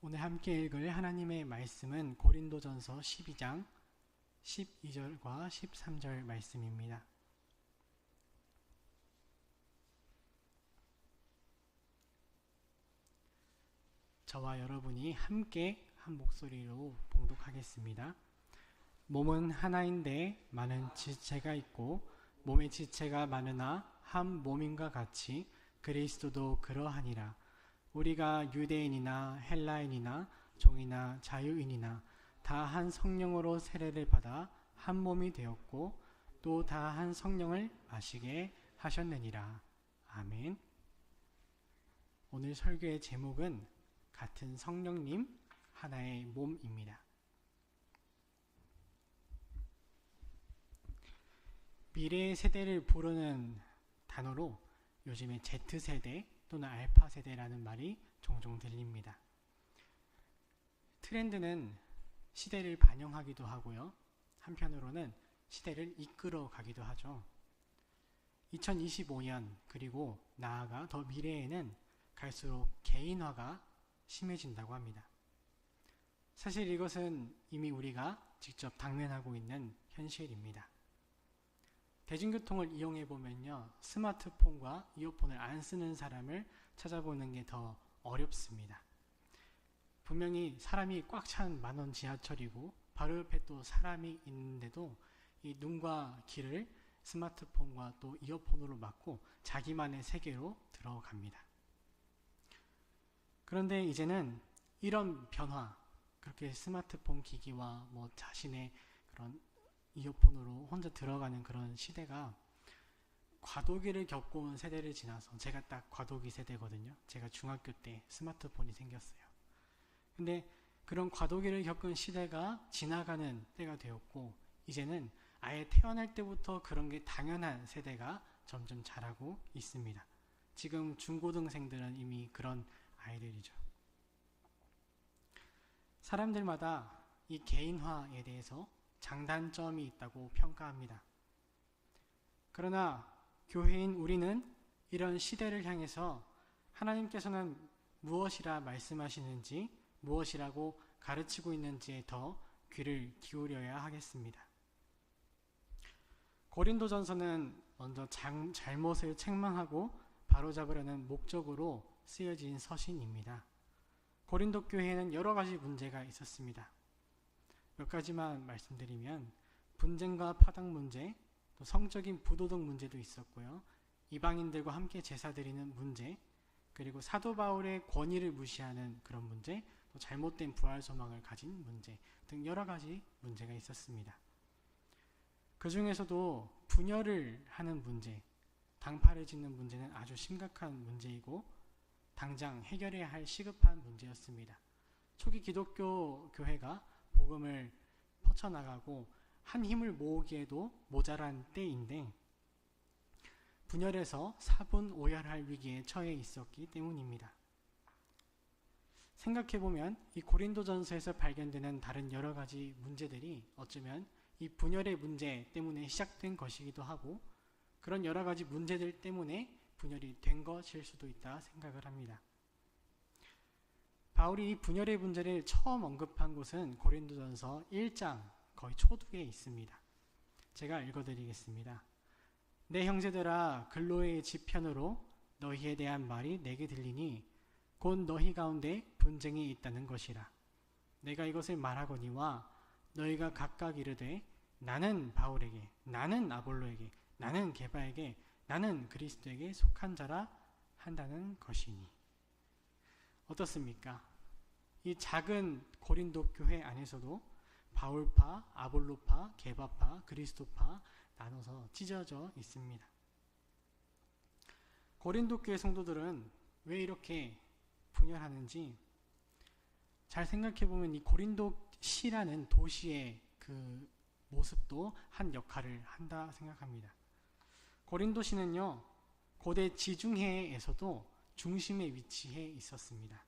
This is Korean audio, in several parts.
오늘 함께 읽을 하나님의 말씀은 고린도전서 12장 12절과 13절 말씀입니다. 저와 여러분이 함께 한 목소리로 봉독하겠습니다. 몸은 하나인데 많은 지체가 있고 몸의 지체가 많으나 한 몸인과 같이 그리스도도 그러하니라. 우리가 유대인이나 헬라인이나 종이나 자유인이나 다 한 성령으로 세례를 받아 한 몸이 되었고 또 다 한 성령을 마시게 하셨느니라. 아멘. 오늘 설교의 제목은 같은 성령님 하나의 몸입니다. 미래의 세대를 부르는 단어로 요즘에 Z세대 또는 알파세대라는 말이 종종 들립니다. 트렌드는 시대를 반영하기도 하고요. 한편으로는 시대를 이끌어 가기도 하죠. 2025년 그리고 나아가 더 미래에는 갈수록 개인화가 심해진다고 합니다. 사실 이것은 이미 우리가 직접 당면하고 있는 현실입니다. 대중교통을 이용해 보면요, 스마트폰과 이어폰을 안 쓰는 사람을 찾아보는 게 더 어렵습니다. 분명히 사람이 꽉 찬 만원 지하철이고 바로 옆에 또 사람이 있는데도 이 눈과 귀를 스마트폰과 또 이어폰으로 막고 자기만의 세계로 들어갑니다. 그런데 이제는 이런 변화, 그렇게 스마트폰 기기와 자신의 그런 이어폰으로 혼자 들어가는 그런 시대가 과도기를 겪고 온 세대를 지나서, 제가 딱 과도기 세대거든요. 제가 중학교 때 스마트폰이 생겼어요. 근데 그런 과도기를 겪은 시대가 지나가는 때가 되었고, 이제는 아예 태어날 때부터 그런 게 당연한 세대가 점점 자라고 있습니다. 지금 중고등생들은 이미 그런 아이들이죠. 사람들마다 이 개인화에 대해서 장단점이 있다고 평가합니다. 그러나 교회인 우리는 이런 시대를 향해서 하나님께서는 무엇이라 말씀하시는지, 무엇이라고 가르치고 있는지에 더 귀를 기울여야 하겠습니다. 고린도전서는 먼저 잘못을 책망하고 바로잡으려는 목적으로 쓰여진 서신입니다. 고린도 교회에는 여러 가지 문제가 있었습니다. 몇 가지만 말씀드리면, 분쟁과 파당 문제, 또 성적인 부도덕 문제도 있었고요. 이방인들과 함께 제사 드리는 문제, 그리고 사도 바울의 권위를 무시하는 그런 문제, 또 잘못된 부활 소망을 가진 문제 등 여러 가지 문제가 있었습니다. 그 중에서도 분열을 하는 문제, 당파를 짓는 문제는 아주 심각한 문제이고 당장 해결해야 할 시급한 문제였습니다. 초기 기독교 교회가 복음을 퍼쳐나가고 한 힘을 모으기에도 모자란 때인데 분열해서 사분오열할 위기에 처해 있었기 때문입니다. 생각해보면 이 고린도전서에서 발견되는 다른 여러 가지 문제들이 어쩌면 이 분열의 문제 때문에 시작된 것이기도 하고, 그런 여러 가지 문제들 때문에 분열이 된 것일 수도 있다 생각을 합니다. 바울이 이 분열의 문제를 처음 언급한 곳은 고린도전서 1장 거의 초두에 있습니다. 제가 읽어드리겠습니다. 내 형제들아, 근로의 지편으로 너희에 대한 말이 내게 들리니 곧 너희 가운데 분쟁이 있다는 것이라. 내가 이것을 말하거니와 너희가 각각 이르되 나는 바울에게, 나는 아볼로에게, 나는 게바에게, 나는 그리스도에게 속한 자라 한다는 것이니. 어떻습니까? 이 작은 고린도 교회 안에서도 바울파, 아볼로파, 게바파, 그리스도파 나눠서 찢어져 있습니다. 고린도 교회 성도들은 왜 이렇게 분열하는지 잘 생각해보면 이 고린도시라는 도시의 그 모습도 한 역할을 한다 생각합니다. 고린도시는요, 고대 지중해에서도 중심에 위치해 있었습니다.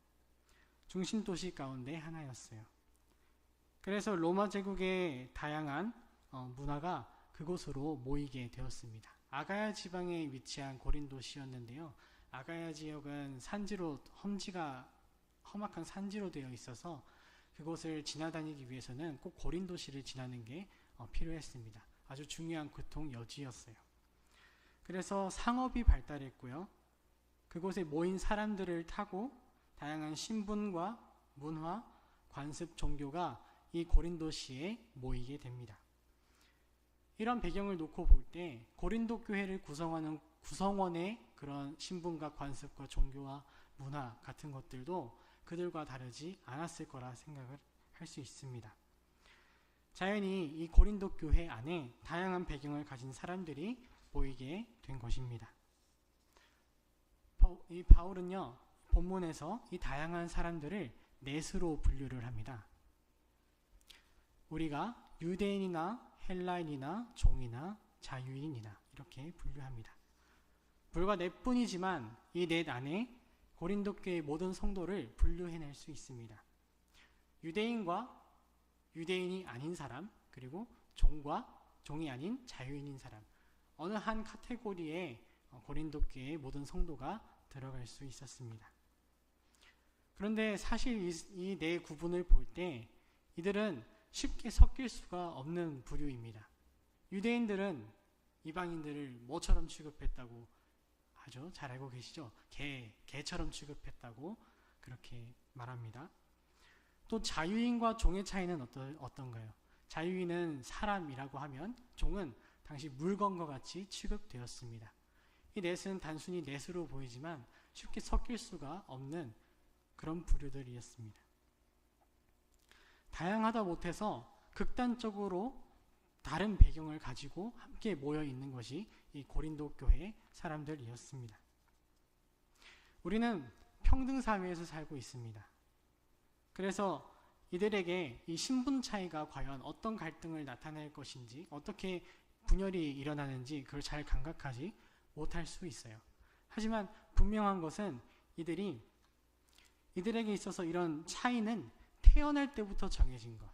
중심 도시 가운데 하나였어요. 그래서 로마 제국의 다양한 문화가 그곳으로 모이게 되었습니다. 아가야 지방에 위치한 고린도시였는데요. 아가야 지역은 산지로 험지가 험악한 산지로 되어 있어서 그곳을 지나다니기 위해서는 꼭 고린도시를 지나는 게 필요했습니다. 아주 중요한 교통 여지였어요. 그래서 상업이 발달했고요. 그곳에 모인 사람들을 타고 다양한 신분과 문화, 관습, 종교가 이 고린도시에 모이게 됩니다. 이런 배경을 놓고 볼 때 고린도 교회를 구성하는 구성원의 그런 신분과 관습과 종교와 문화 같은 것들도 그들과 다르지 않았을 거라 생각을 할 수 있습니다. 자연히 이 고린도 교회 안에 다양한 배경을 가진 사람들이 모이게 된 것입니다. 이 바울은요, 본문에서 이 다양한 사람들을 넷으로 분류를 합니다. 우리가 유대인이나 헬라인이나 종이나 자유인이나 이렇게 분류합니다. 불과 넷뿐이지만 이 넷 안에 고린도 교회의 모든 성도를 분류해낼 수 있습니다. 유대인과 유대인이 아닌 사람, 그리고 종과 종이 아닌 자유인인 사람, 어느 한 카테고리에 고린도 교회의 모든 성도가 들어갈 수 있었습니다. 그런데 사실 이 네 구분을 볼 때 이들은 쉽게 섞일 수가 없는 부류입니다. 유대인들은 이방인들을 뭐처럼 취급했다고 아주 잘 알고 계시죠? 개처럼 취급했다고 그렇게 말합니다. 또 자유인과 종의 차이는 어떤가요? 자유인은 사람이라고 하면 종은 당시 물건과 같이 취급되었습니다. 이 넷은 단순히 넷으로 보이지만 쉽게 섞일 수가 없는 그런 부류들이었습니다. 다양하다 못해서 극단적으로 다른 배경을 가지고 함께 모여 있는 것이 이 고린도 교회의 사람들이었습니다. 우리는 평등 사회에서 살고 있습니다. 그래서 이들에게 이 신분 차이가 과연 어떤 갈등을 나타낼 것인지, 어떻게 분열이 일어나는지 그걸 잘 감각하지 못할 수 있어요. 하지만 분명한 것은 이들에게 있어서 이런 차이는 태어날 때부터 정해진 것,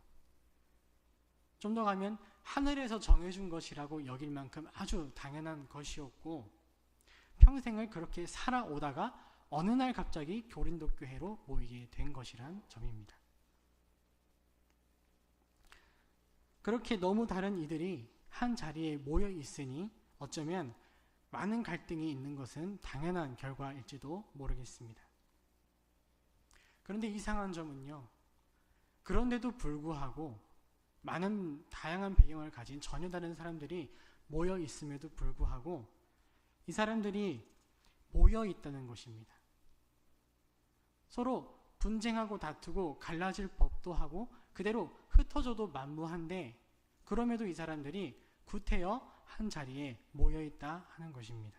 좀 더 가면 하늘에서 정해준 것이라고 여길 만큼 아주 당연한 것이었고, 평생을 그렇게 살아오다가 어느 날 갑자기 고린도 교회로 모이게 된 것이란 점입니다. 그렇게 너무 다른 이들이 한 자리에 모여 있으니 어쩌면 많은 갈등이 있는 것은 당연한 결과일지도 모르겠습니다. 그런데 이상한 점은요, 그런데도 불구하고 많은 다양한 배경을 가진 전혀 다른 사람들이 모여 있음에도 불구하고 이 사람들이 모여 있다는 것입니다. 서로 분쟁하고 다투고 갈라질 법도 하고 그대로 흩어져도 만무한데, 그럼에도 이 사람들이 구태여 한 자리에 모여 있다 하는 것입니다.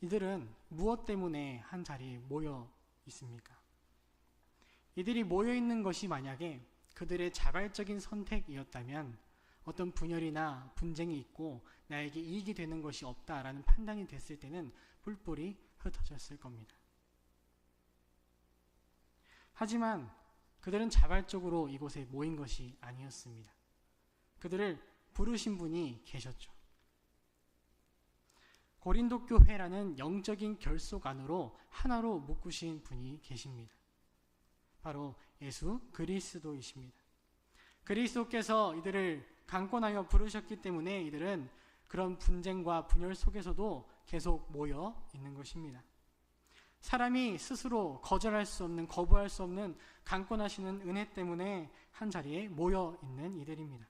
이들은 무엇 때문에 한 자리에 모여 있습니까? 이들이 모여 있는 것이 만약에 그들의 자발적인 선택이었다면 어떤 분열이나 분쟁이 있고 나에게 이익이 되는 것이 없다라는 판단이 됐을 때는 뿔뿔이 흩어졌을 겁니다. 하지만 그들은 자발적으로 이곳에 모인 것이 아니었습니다. 그들을 부르신 분이 계셨죠. 고린도 교회라는 영적인 결속 안으로 하나로 묶으신 분이 계십니다. 바로 예수 그리스도이십니다. 그리스도께서 이들을 강권하여 부르셨기 때문에 이들은 그런 분쟁과 분열 속에서도 계속 모여 있는 것입니다. 사람이 스스로 거절할 수 없는, 거부할 수 없는 강권하시는 은혜 때문에 한 자리에 모여 있는 이들입니다.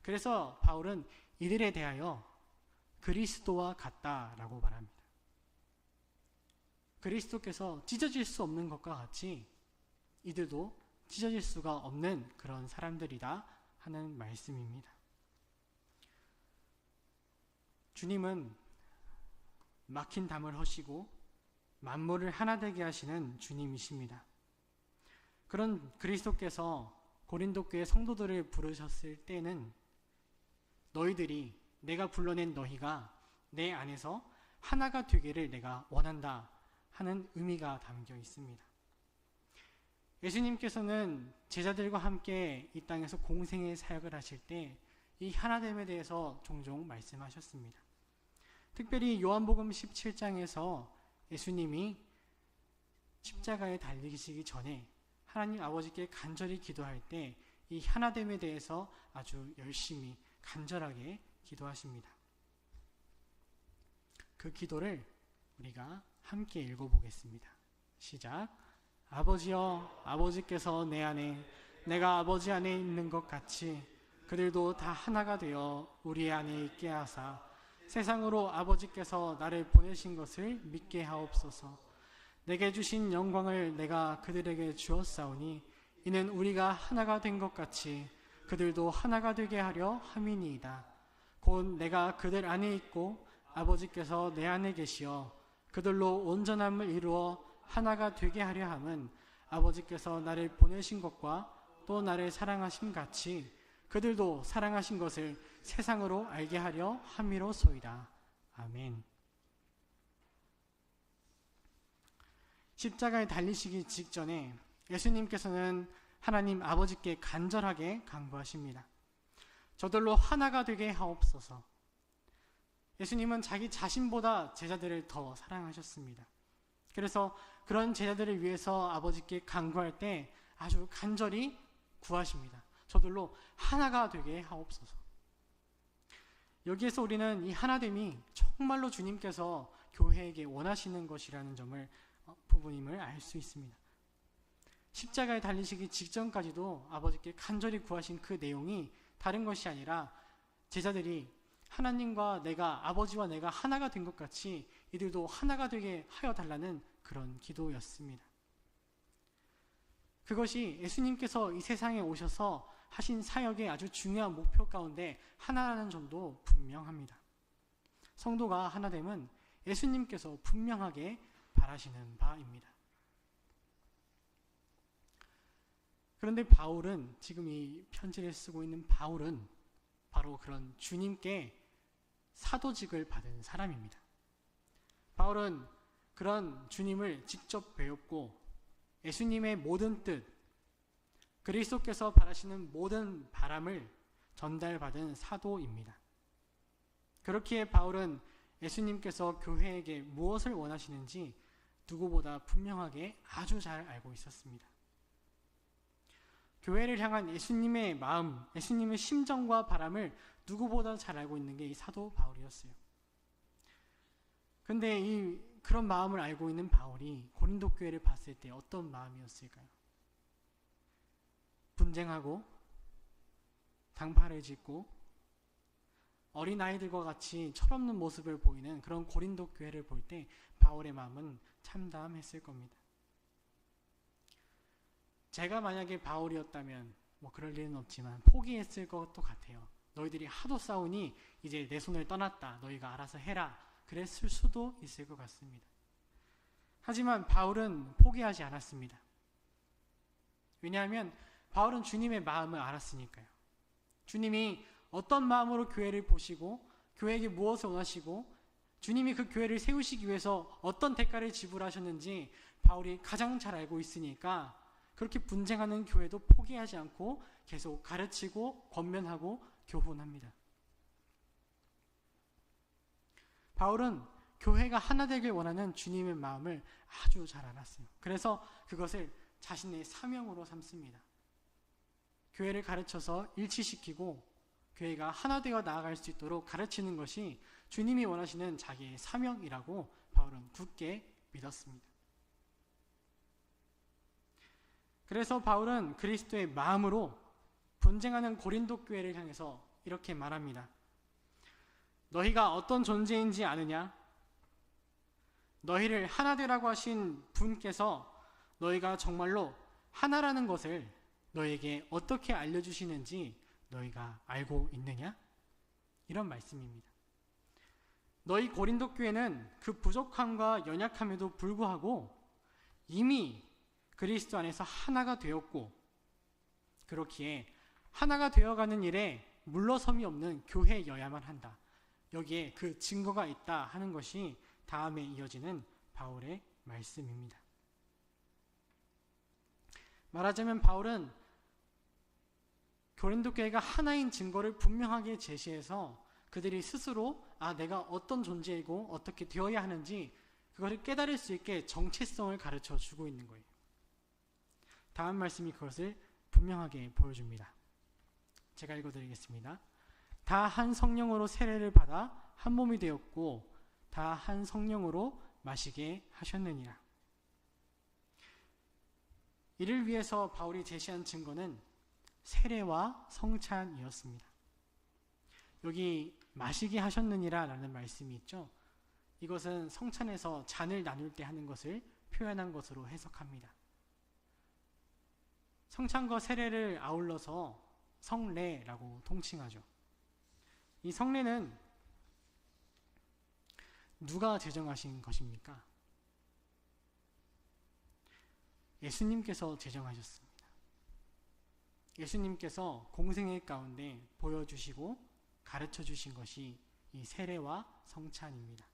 그래서 바울은 이들에 대하여 그리스도와 같다라고 말합니다. 그리스도께서 찢어질 수 없는 것과 같이 이들도 찢어질 수가 없는 그런 사람들이다 하는 말씀입니다. 주님은 막힌 담을 허시고 만물을 하나 되게 하시는 주님이십니다. 그런 그리스도께서 고린도 교회 성도들을 부르셨을 때는 너희들이, 내가 불러낸 너희가 내 안에서 하나가 되기를 내가 원한다 하는 의미가 담겨 있습니다. 예수님께서는 제자들과 함께 이 땅에서 공생의 사역을 하실 때 이 하나됨에 대해서 종종 말씀하셨습니다. 특별히 요한복음 17장에서 예수님이 십자가에 달리시기 전에 하나님 아버지께 간절히 기도할 때 이 하나됨에 대해서 아주 열심히 간절하게 기도하십니다. 그 기도를 우리가 함께 읽어보겠습니다. 시작. 아버지여, 아버지께서 내 안에 내가 아버지 안에 있는 것 같이 그들도 다 하나가 되어 우리 안에 있게 하사 세상으로 아버지께서 나를 보내신 것을 믿게 하옵소서. 내게 주신 영광을 내가 그들에게 주었사오니 이는 우리가 하나가 된 것 같이 그들도 하나가 되게 하려 함이니이다. 곧 내가 그들 안에 있고 아버지께서 내 안에 계시어 그들로 온전함을 이루어 하나가 되게 하려 함은 아버지께서 나를 보내신 것과 또 나를 사랑하심 같이 그들도 사랑하신 것을 세상으로 알게 하려 함이로소이다. 아멘. 십자가에 달리시기 직전에 예수님께서는 하나님 아버지께 간절하게 간구하십니다. 저들로 하나가 되게 하옵소서. 예수님은 자기 자신보다 제자들을 더 사랑하셨습니다. 그래서 그런 제자들을 위해서 아버지께 간구할 때 아주 간절히 구하십니다. 저들로 하나가 되게 하옵소서. 여기에서 우리는 이 하나됨이 정말로 주님께서 교회에게 원하시는 것이라는 점을 부분임을 알 수 있습니다. 십자가에 달리시기 직전까지도 아버지께 간절히 구하신 그 내용이 다른 것이 아니라 제자들이 하나님과 내가, 아버지와 내가 하나가 된 것 같이 이들도 하나가 되게 하여 달라는 그런 기도였습니다. 그것이 예수님께서 이 세상에 오셔서 하신 사역의 아주 중요한 목표 가운데 하나라는 점도 분명합니다. 성도가 하나됨은 예수님께서 분명하게 바라시는 바입니다. 그런데 바울은, 지금 이 편지를 쓰고 있는 바울은 바로 그런 주님께 사도직을 받은 사람입니다. 바울은 그런 주님을 직접 배웠고 예수님의 모든 뜻, 그리스도께서 바라시는 모든 바람을 전달받은 사도입니다. 그렇기에 바울은 예수님께서 교회에게 무엇을 원하시는지 누구보다 분명하게 아주 잘 알고 있었습니다. 교회를 향한 예수님의 마음, 예수님의 심정과 바람을 누구보다 잘 알고 있는 게 이 사도 바울이었어요. 근데 그런 마음을 알고 있는 바울이 고린도 교회를 봤을 때 어떤 마음이었을까요? 분쟁하고 당파를 짓고 어린아이들과 같이 철없는 모습을 보이는 그런 고린도 교회를 볼 때 바울의 마음은 참담했을 겁니다. 제가 만약에 바울이었다면 그럴 일은 없지만 포기했을 것도 같아요. 너희들이 하도 싸우니 이제 내 손을 떠났다. 너희가 알아서 해라. 그랬을 수도 있을 것 같습니다. 하지만 바울은 포기하지 않았습니다. 왜냐하면 바울은 주님의 마음을 알았으니까요. 주님이 어떤 마음으로 교회를 보시고 교회에게 무엇을 원하시고 주님이 그 교회를 세우시기 위해서 어떤 대가를 지불하셨는지 바울이 가장 잘 알고 있으니까 그렇게 분쟁하는 교회도 포기하지 않고 계속 가르치고 권면하고 교훈합니다. 바울은 교회가 하나 되길 원하는 주님의 마음을 아주 잘 알았어요. 그래서 그것을 자신의 사명으로 삼습니다. 교회를 가르쳐서 일치시키고 교회가 하나 되어 나아갈 수 있도록 가르치는 것이 주님이 원하시는 자기의 사명이라고 바울은 굳게 믿었습니다. 그래서 바울은 그리스도의 마음으로 분쟁하는 고린도 교회를 향해서 이렇게 말합니다. 너희가 어떤 존재인지 아느냐? 너희를 하나 되라고 하신 분께서 너희가 정말로 하나라는 것을 너희에게 어떻게 알려주시는지 너희가 알고 있느냐? 이런 말씀입니다. 너희 고린도 교회는 그 부족함과 연약함에도 불구하고 이미 그리스도 안에서 하나가 되었고 그렇기에 하나가 되어가는 일에 물러섬이 없는 교회여야만 한다. 여기에 그 증거가 있다 하는 것이 다음에 이어지는 바울의 말씀입니다. 말하자면 바울은 고린도 교회가 하나인 증거를 분명하게 제시해서 그들이 스스로 내가 어떤 존재이고 어떻게 되어야 하는지 그것을 깨달을 수 있게 정체성을 가르쳐 주고 있는 거예요. 다음 말씀이 그것을 분명하게 보여줍니다. 제가 읽어드리겠습니다. 다 한 성령으로 세례를 받아 한 몸이 되었고 다 한 성령으로 마시게 하셨느니라. 이를 위해서 바울이 제시한 증거는 세례와 성찬이었습니다. 여기 마시게 하셨느니라 라는 말씀이 있죠. 이것은 성찬에서 잔을 나눌 때 하는 것을 표현한 것으로 해석합니다. 성찬과 세례를 아울러서 성례라고 통칭하죠. 이 성례는 누가 제정하신 것입니까? 예수님께서 제정하셨습니다. 예수님께서 공생애 가운데 보여주시고 가르쳐 주신 것이 이 세례와 성찬입니다.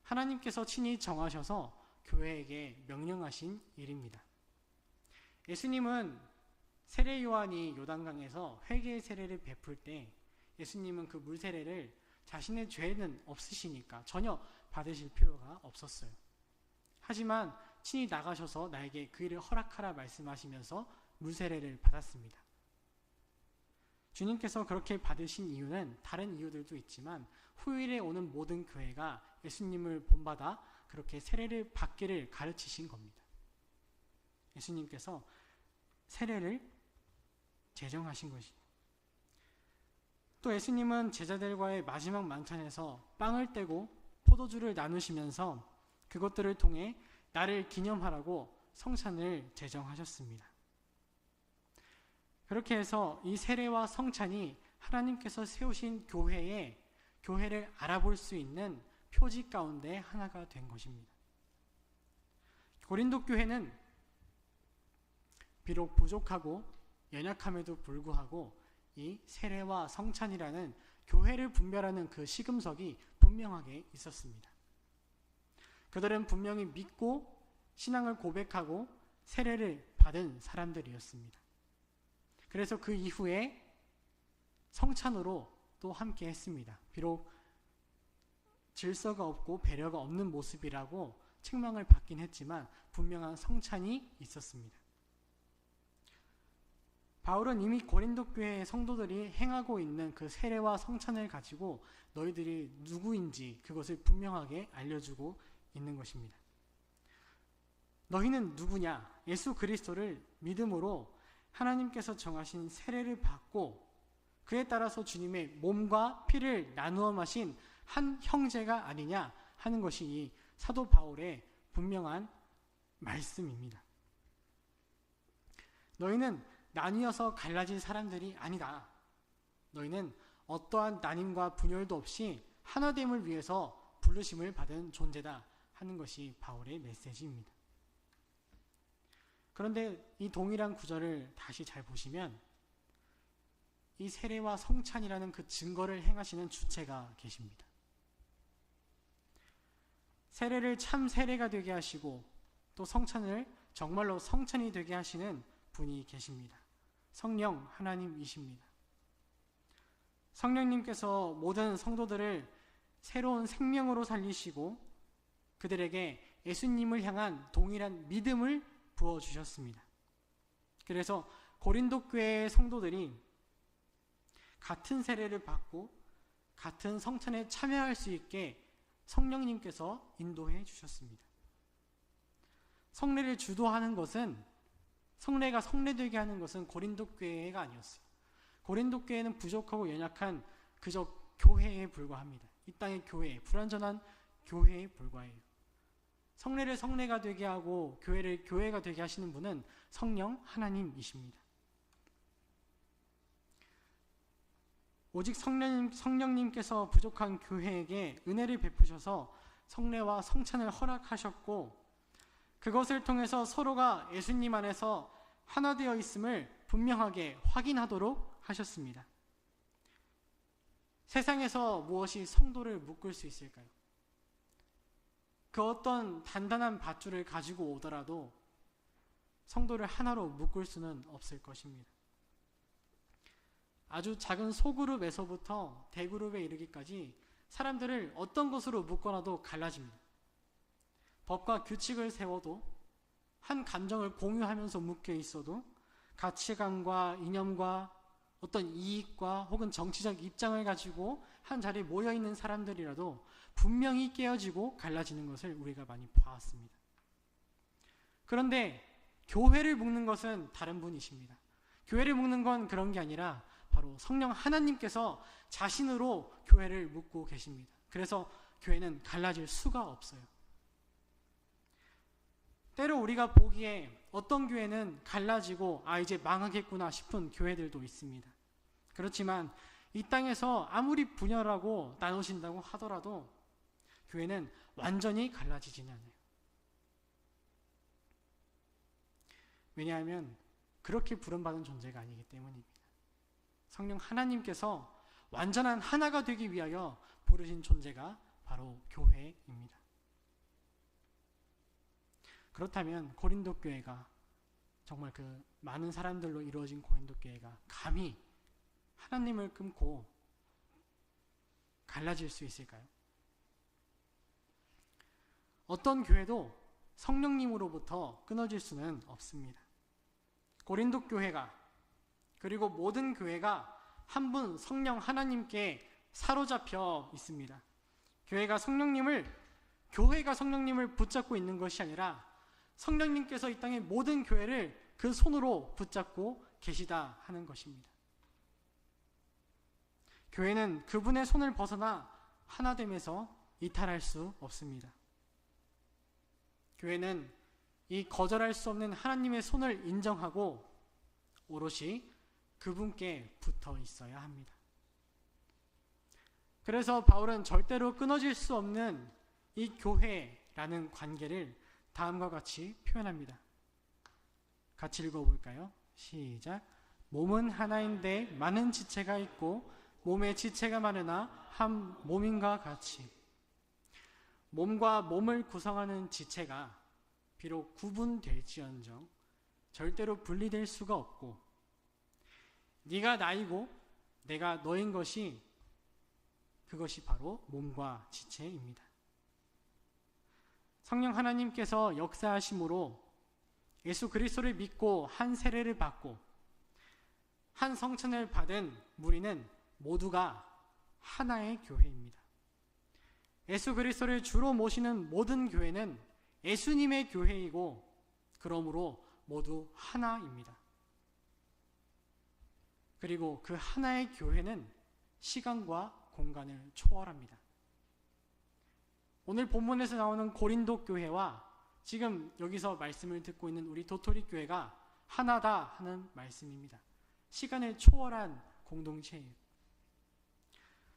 하나님께서 친히 정하셔서 교회에게 명령하신 일입니다. 예수님은 세례 요한이 요단강에서 회개의 세례를 베풀 때 예수님은 그 물 세례를 자신의 죄는 없으시니까 전혀 받으실 필요가 없었어요. 하지만 친히 나가셔서 나에게 그 일을 허락하라 말씀하시면서 물 세례를 받았습니다. 주님께서 그렇게 받으신 이유는 다른 이유들도 있지만 후일에 오는 모든 교회가 예수님을 본받아 그렇게 세례를 받기를 가르치신 겁니다. 예수님께서 세례를 제정하신 것이죠. 또 예수님은 제자들과의 마지막 만찬에서 빵을 떼고 포도주를 나누시면서 그것들을 통해 나를 기념하라고 성찬을 제정하셨습니다. 그렇게 해서 이 세례와 성찬이 하나님께서 세우신 교회를 알아볼 수 있는 표지 가운데 하나가 된 것입니다. 고린도 교회는 비록 부족하고 연약함에도 불구하고 이 세례와 성찬이라는 교회를 분별하는 그 시금석이 분명하게 있었습니다. 그들은 분명히 믿고 신앙을 고백하고 세례를 받은 사람들이었습니다. 그래서 그 이후에 성찬으로 또 함께 했습니다. 비록 질서가 없고 배려가 없는 모습이라고 책망을 받긴 했지만 분명한 성찬이 있었습니다. 바울은 이미 고린도 교회의 성도들이 행하고 있는 그 세례와 성찬을 가지고 너희들이 누구인지 그것을 분명하게 알려주고 있는 것입니다. 너희는 누구냐? 예수 그리스도를 믿음으로 하나님께서 정하신 세례를 받고 그에 따라서 주님의 몸과 피를 나누어 마신 한 형제가 아니냐 하는 것이 이 사도 바울의 분명한 말씀입니다. 너희는 나뉘어서 갈라진 사람들이 아니다. 너희는 어떠한 나님과 분열도 없이 하나됨을 위해서 부르심을 받은 존재다 하는 것이 바울의 메시지입니다. 그런데 이 동일한 구절을 다시 잘 보시면 이 세례와 성찬이라는 그 증거를 행하시는 주체가 계십니다. 세례를 참 세례가 되게 하시고 또 성찬을 정말로 성찬이 되게 하시는 분이 계십니다. 성령 하나님이십니다. 성령님께서 모든 성도들을 새로운 생명으로 살리시고 그들에게 예수님을 향한 동일한 믿음을 부어주셨습니다. 그래서 고린도 교회의 성도들이 같은 세례를 받고 같은 성찬에 참여할 수 있게 성령님께서 인도해 주셨습니다. 성례를 주도하는 것은 성례가 성례되게 하는 것은 고린도 교회가 아니었어요. 고린도 교회는 부족하고 연약한 그저 교회에 불과합니다. 이 땅의 교회, 불완전한 교회에 불과해요. 성례를 성례가 되게 하고 교회를 교회가 되게 하시는 분은 성령 하나님이십니다. 오직 성령님께서 부족한 교회에게 은혜를 베푸셔서 성례와 성찬을 허락하셨고 그것을 통해서 서로가 예수님 안에서 하나 되어 있음을 분명하게 확인하도록 하셨습니다. 세상에서 무엇이 성도를 묶을 수 있을까요? 그 어떤 단단한 밧줄을 가지고 오더라도 성도를 하나로 묶을 수는 없을 것입니다. 아주 작은 소그룹에서부터 대그룹에 이르기까지 사람들을 어떤 것으로 묶어놔도 갈라집니다. 법과 규칙을 세워도, 한 감정을 공유하면서 묶여 있어도, 가치관과 이념과 어떤 이익과 혹은 정치적 입장을 가지고 한 자리에 모여 있는 사람들이라도 분명히 깨어지고 갈라지는 것을 우리가 많이 보았습니다. 그런데 교회를 묶는 것은 다른 분이십니다. 교회를 묶는 건 그런 게 아니라 바로 성령 하나님께서 자신으로 교회를 묶고 계십니다. 그래서 교회는 갈라질 수가 없어요. 때로 우리가 보기에 어떤 교회는 갈라지고 이제 망하겠구나 싶은 교회들도 있습니다. 그렇지만 이 땅에서 아무리 분열하고 나누신다고 하더라도 교회는 완전히 갈라지지는 않아요. 왜냐하면 그렇게 부름받은 존재가 아니기 때문입니다. 성령 하나님께서 완전한 하나가 되기 위하여 부르신 존재가 바로 교회입니다. 그렇다면 고린도 교회가, 정말 그 많은 사람들로 이루어진 고린도 교회가 감히 하나님을 끊고 갈라질 수 있을까요? 어떤 교회도 성령님으로부터 끊어질 수는 없습니다. 고린도 교회가, 그리고 모든 교회가 한 분 성령 하나님께 사로잡혀 있습니다. 교회가 성령님을 붙잡고 있는 것이 아니라 성령님께서 이 땅의 모든 교회를 그 손으로 붙잡고 계시다 하는 것입니다. 교회는 그분의 손을 벗어나 하나됨에서 이탈할 수 없습니다. 교회는 이 거절할 수 없는 하나님의 손을 인정하고 오롯이 그분께 붙어 있어야 합니다. 그래서 바울은 절대로 끊어질 수 없는 이 교회라는 관계를 다음과 같이 표현합니다. 같이 읽어볼까요? 시작. 몸은 하나인데 많은 지체가 있고 몸에 지체가 많으나 한 몸인과 같이. 몸과 몸을 구성하는 지체가 비록 구분될지언정 절대로 분리될 수가 없고, 네가 나이고 내가 너인 것이, 그것이 바로 몸과 지체입니다. 성령 하나님께서 역사하심으로 예수 그리스도를 믿고 한 세례를 받고 한 성천을 받은 무리는 모두가 하나의 교회입니다. 예수 그리스도를 주로 모시는 모든 교회는 예수님의 교회이고 그러므로 모두 하나입니다. 그리고 그 하나의 교회는 시간과 공간을 초월합니다. 오늘 본문에서 나오는 고린도 교회와 지금 여기서 말씀을 듣고 있는 우리 도토리 교회가 하나다 하는 말씀입니다. 시간을 초월한 공동체예요.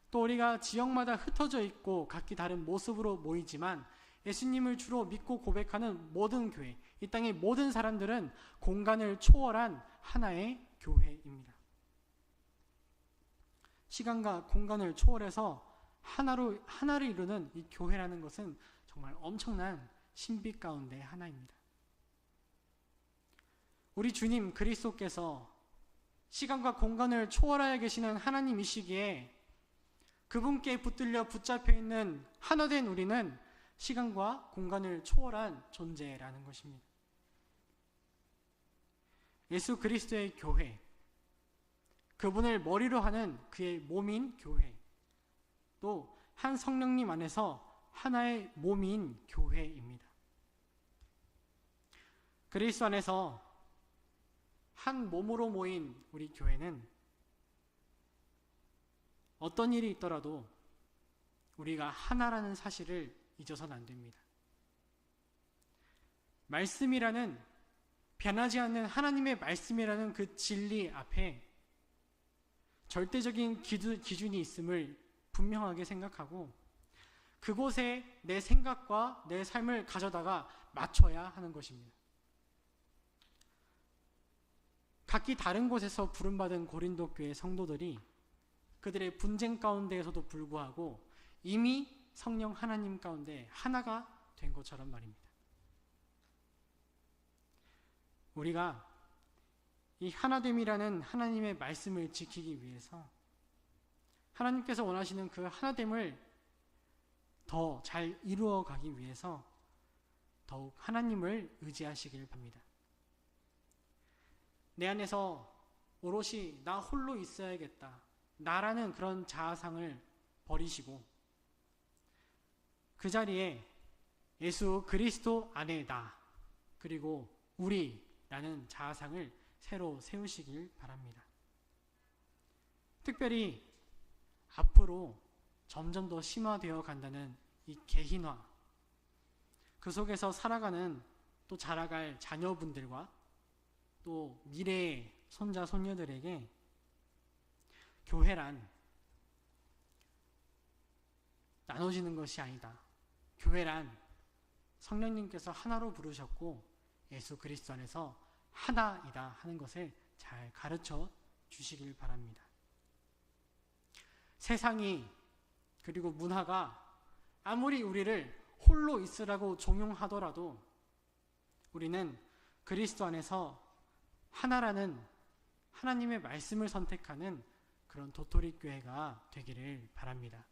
또 우리가 지역마다 흩어져 있고 각기 다른 모습으로 모이지만 예수님을 주로 믿고 고백하는 모든 교회, 이 땅의 모든 사람들은 공간을 초월한 하나의 교회입니다. 시간과 공간을 초월해서 하나를 이루는 이 교회라는 것은 정말 엄청난 신비 가운데 하나입니다. 우리 주님 그리스도께서 시간과 공간을 초월하여 계시는 하나님이시기에 그분께 붙들려 붙잡혀 있는 하나된 우리는 시간과 공간을 초월한 존재라는 것입니다. 예수 그리스도의 교회, 그분을 머리로 하는 그의 몸인 교회, 또 한 성령님 안에서 하나의 몸인 교회입니다. 그리스도 안에서 한 몸으로 모인 우리 교회는 어떤 일이 있더라도 우리가 하나라는 사실을 잊어서는 안 됩니다. 말씀이라는, 변하지 않는 하나님의 말씀이라는 그 진리 앞에 절대적인 기준이 있음을 분명하게 생각하고 그곳에 내 생각과 내 삶을 가져다가 맞춰야 하는 것입니다. 각기 다른 곳에서 부름받은 고린도 교회 성도들이 그들의 분쟁 가운데에서도 불구하고 이미 성령 하나님 가운데 하나가 된 것처럼 말입니다. 우리가 이 하나됨이라는 하나님의 말씀을 지키기 위해서 하나님께서 원하시는 그 하나됨을 더 잘 이루어가기 위해서 더욱 하나님을 의지하시길 바랍니다. 내 안에서 오롯이 나 홀로 있어야겠다, 나라는 그런 자아상을 버리시고 그 자리에 예수 그리스도 안에 나, 그리고 우리라는 자아상을 새로 세우시길 바랍니다. 특별히 앞으로 점점 더 심화되어 간다는 이 개인화, 그 속에서 살아가는 또 자라갈 자녀분들과 또 미래의 손자 손녀들에게 교회란 나눠지는 것이 아니다, 교회란 성령님께서 하나로 부르셨고 예수 그리스도 안에서 하나이다 하는 것을 잘 가르쳐 주시길 바랍니다. 세상이 그리고 문화가 아무리 우리를 홀로 있으라고 종용하더라도 우리는 그리스도 안에서 하나라는 하나님의 말씀을 선택하는 그런 도토리 교회가 되기를 바랍니다.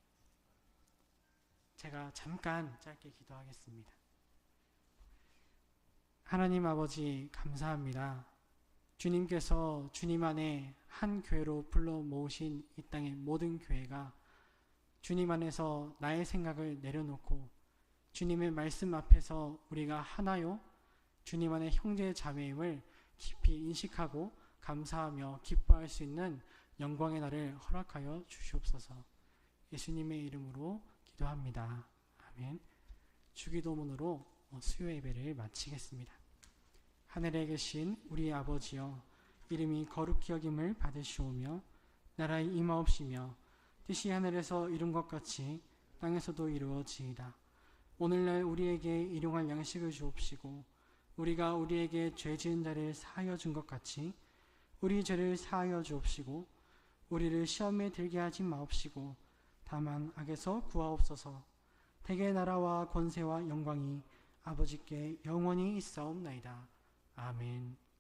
제가 잠깐 짧게 기도하겠습니다. 하나님 아버지, 감사합니다. 주님께서 주님 안에 한 교회로 불러 모으신 이 땅의 모든 교회가 주님 안에서 나의 생각을 내려놓고 주님의 말씀 앞에서 우리가 하나요, 주님 안에 형제 자매임을 깊이 인식하고 감사하며 기뻐할 수 있는 영광의 날을 허락하여 주시옵소서. 예수님의 이름으로 기도합니다. 아멘. 주기도문으로 수요 예배를 마치겠습니다. 하늘에 계신 우리 아버지여, 이름이 거룩히 여김을 받으시오며 나라의 임하옵시며 뜻이 하늘에서 이룬 것 같이 땅에서도 이루어지이다. 오늘날 우리에게 일용할 양식을 주옵시고 우리가 우리에게 죄 지은 자를 사하여 준 것 같이 우리 죄를 사하여 주옵시고 우리를 시험에 들게 하지 마옵시고 다만 악에서 구하옵소서. 대개 나라와 권세와 영광이 아버지께 영원히 있사옵나이다. 아멘.